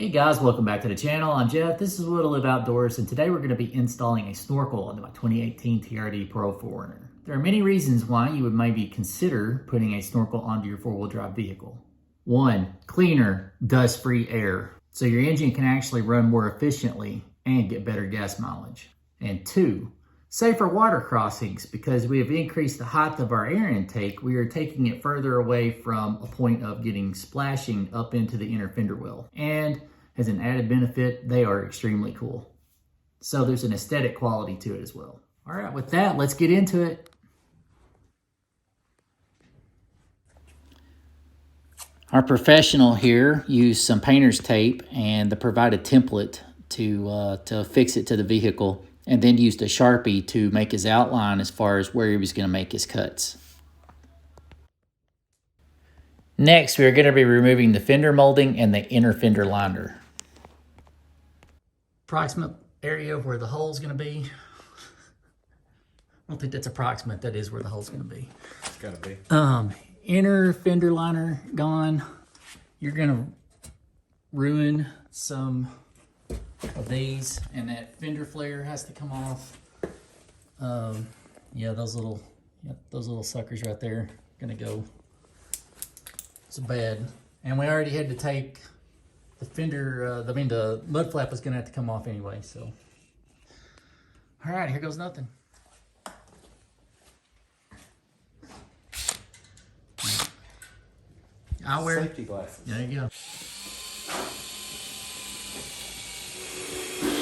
Hey guys, welcome back to the channel. I'm Jeff. This is What I Live Outdoors, and today we're going to be installing a snorkel into my 2018 TRD Pro 4Runner. There are many reasons why you would maybe consider putting a snorkel onto your four-wheel drive vehicle. 1. Cleaner, dust-free air, so your engine can actually run more efficiently and get better gas mileage. And 2. Safer water crossings, because we have increased the height of our air intake, we are taking it further away from a point of getting splashing up into the inner fender well. And as an added benefit, they are extremely cool. So there's an aesthetic quality to it as well. All right, with that, let's get into it. Our professional here used some painter's tape and the provided template to fix it to the vehicle, and then used a Sharpie to make his outline as far as where he was going to make his cuts. Next, we're going to be removing the fender molding and the inner fender liner. Approximate area where the hole's going to be. I don't think that's approximate. That is where the hole's going to be. It's got to be. Inner fender liner gone. You're going to ruin some of these, and that fender flare has to come off. Yeah, those little suckers right there gonna go. It's bad. And we already had to take the fender, the mud flap was gonna have to come off anyway, so. All right, here goes nothing. I'll wear safety glasses. There you go.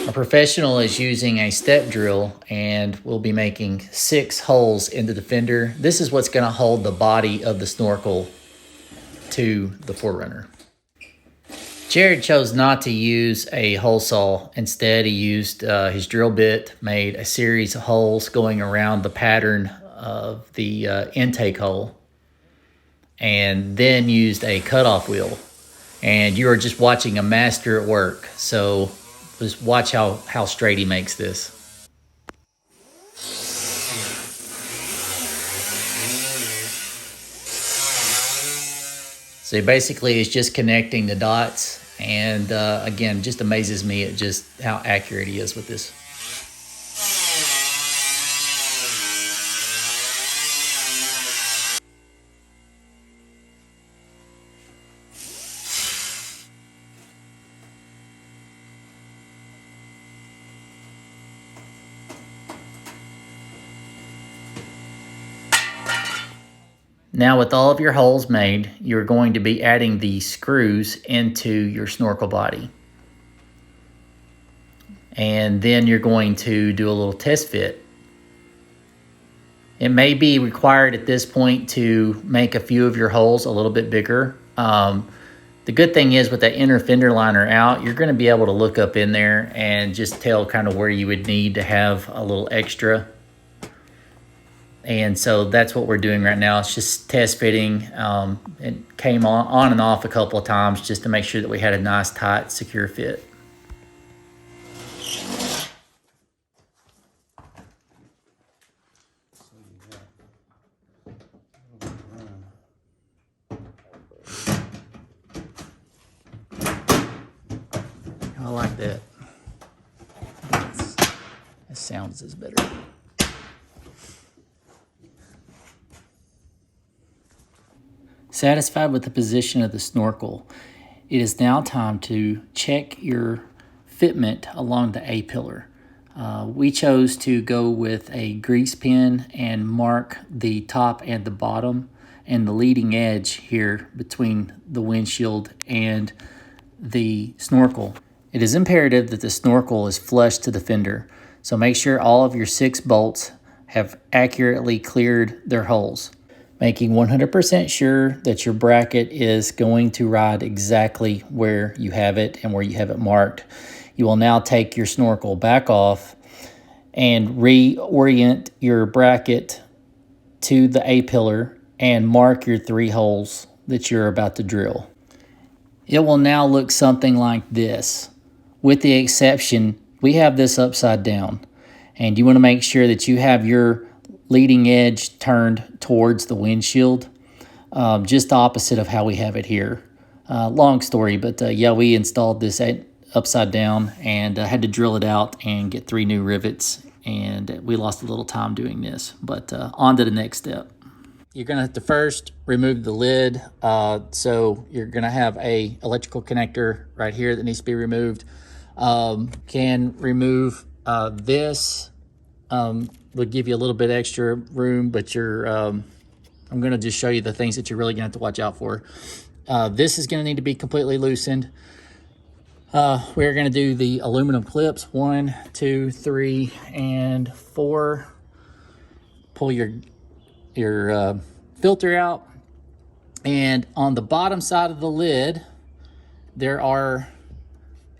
Our professional is using a step drill, and we'll be making 6 holes into the fender. This is what's going to hold the body of the snorkel to the 4Runner. Jared chose not to use a hole saw. Instead, he used his drill bit, made a series of holes going around the pattern of the intake hole, and then used a cutoff wheel. And you are just watching a master at work. So just watch how straight he makes this. So basically it's just connecting the dots, and again, just amazes me at just how accurate he is with this. Now with all of your holes made, you're going to be adding the screws into your snorkel body. And then you're going to do a little test fit. It may be required at this point to make a few of your holes a little bit bigger. The good thing is with that inner fender liner out, you're going to be able to look up in there and just tell kind of where you would need to have a little extra. And so that's what we're doing right now. It's just test fitting. It came on and off a couple of times just to make sure that we had a nice, tight, secure fit. I like that. That sounds is better. Satisfied with the position of the snorkel, it is now time to check your fitment along the A-pillar. We chose to go with a grease pen and mark the top and the bottom and the leading edge here between the windshield and the snorkel. It is imperative that the snorkel is flush to the fender, so make sure all of your 6 bolts have accurately cleared their holes, making 100% sure that your bracket is going to ride exactly where you have it and where you have it marked. You will now take your snorkel back off and reorient your bracket to the A-pillar and mark your 3 holes that you're about to drill. It will now look something like this, with the exception we have this upside down, and you want to make sure that you have your leading edge turned towards the windshield, just opposite of how we have it here. Long story, but yeah, we installed this upside down and had to drill it out and get 3 new rivets, and we lost a little time doing this, but on to the next step. You're gonna have to first remove the lid. So you're gonna have a electrical connector right here that needs to be removed. Can remove this. Would give you a little bit extra room, but I'm gonna just show you the things that you're really gonna have to watch out for. This is gonna need to be completely loosened. We're gonna do the aluminum clips, 1, 2, 3, and 4. Pull your filter out, and on the bottom side of the lid there are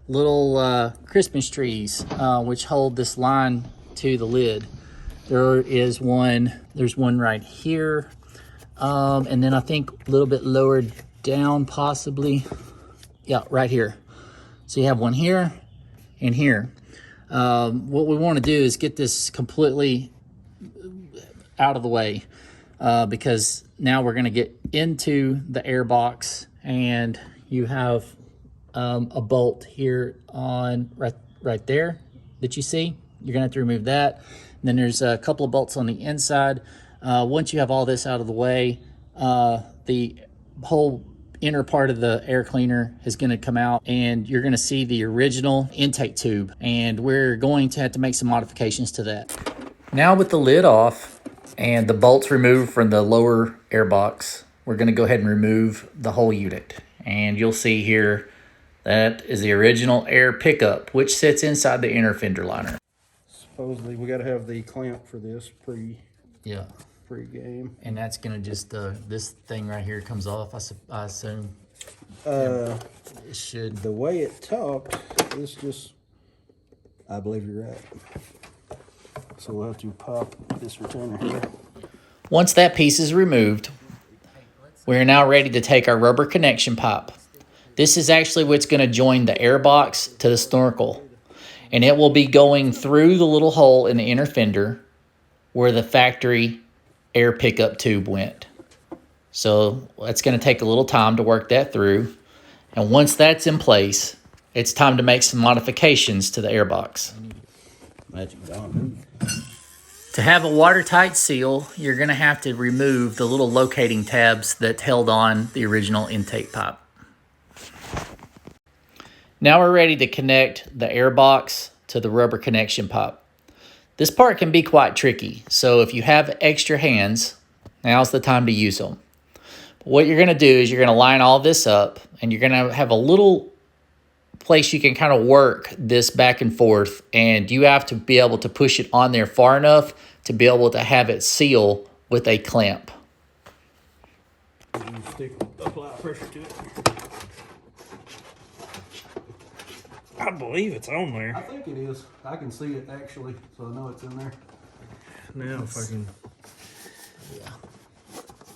little Christmas trees which hold this line to the lid. There's one right here, and then I think a little bit lower down possibly, yeah, right here. So you have one here and here. What we want to do is get this completely out of the way, because now we're going to get into the airbox, and you have a bolt here on right there that you see. You're going to have to remove that. And then there's a couple of bolts on the inside. Once you have all this out of the way, the whole inner part of the air cleaner is going to come out, and you're going to see the original intake tube, and we're going to have to make some modifications to that. Now with the lid off and the bolts removed from the lower airbox, we're going to go ahead and remove the whole unit. And you'll see here that is the original air pickup, which sits inside the inner fender liner. Supposedly we got to have the clamp for this pre-game. And that's going to just, this thing right here comes off, I assume. It should. The way it talked, this just, I believe you're right. So we'll have to pop this retainer here. Once that piece is removed, we're now ready to take our rubber connection pipe. This is actually what's going to join the airbox to the snorkel, and it will be going through the little hole in the inner fender where the factory air pickup tube went. So it's going to take a little time to work that through, and once that's in place, it's time to make some modifications to the airbox. To have a watertight seal, you're going to have to remove the little locating tabs that held on the original intake pipe. Now we're ready to connect the airbox to the rubber connection pipe. This part can be quite tricky, so if you have extra hands, now's the time to use them. But what you're going to do is you're going to line all this up, and you're going to have a little place you can kind of work this back and forth, and you have to be able to push it on there far enough to be able to have it seal with a clamp. Apply pressure to it. I believe it's on there. I think it is. I can see it actually, so I know it's in there. Now if I can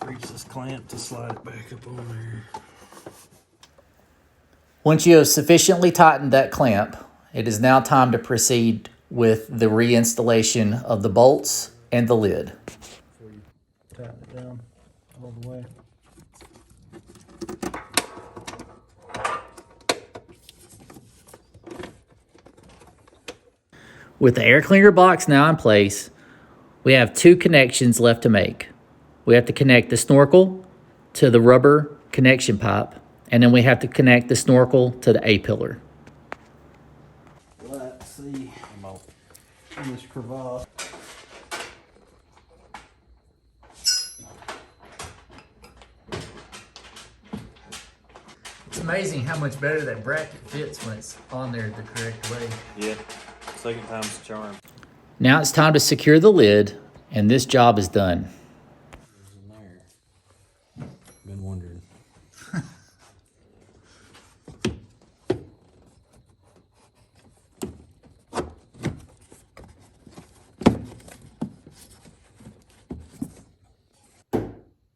reach this clamp to slide it back up on there. Once you have sufficiently tightened that clamp, it is now time to proceed with the reinstallation of the bolts and the lid. Before you tighten it down all the way. With the air cleaner box now in place, we have 2 connections left to make. We have to connect the snorkel to the rubber connection pipe, and then we have to connect the snorkel to the A-pillar. Let's see in this crevasse. It's amazing how much better that bracket fits when it's on there the correct way. Yeah, second time's the charm. Now it's time to secure the lid, and this job is done. Been wondering.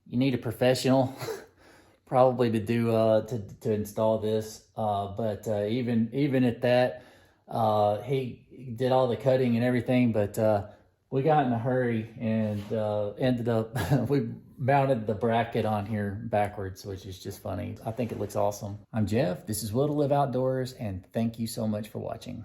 You need a professional probably to do to install this, but even at that, he did all the cutting and everything, but We got in a hurry and ended up, we mounted the bracket on here backwards, which is just funny. I think it looks awesome. I'm Jeff, this is Will to Live Outdoors, and thank you so much for watching.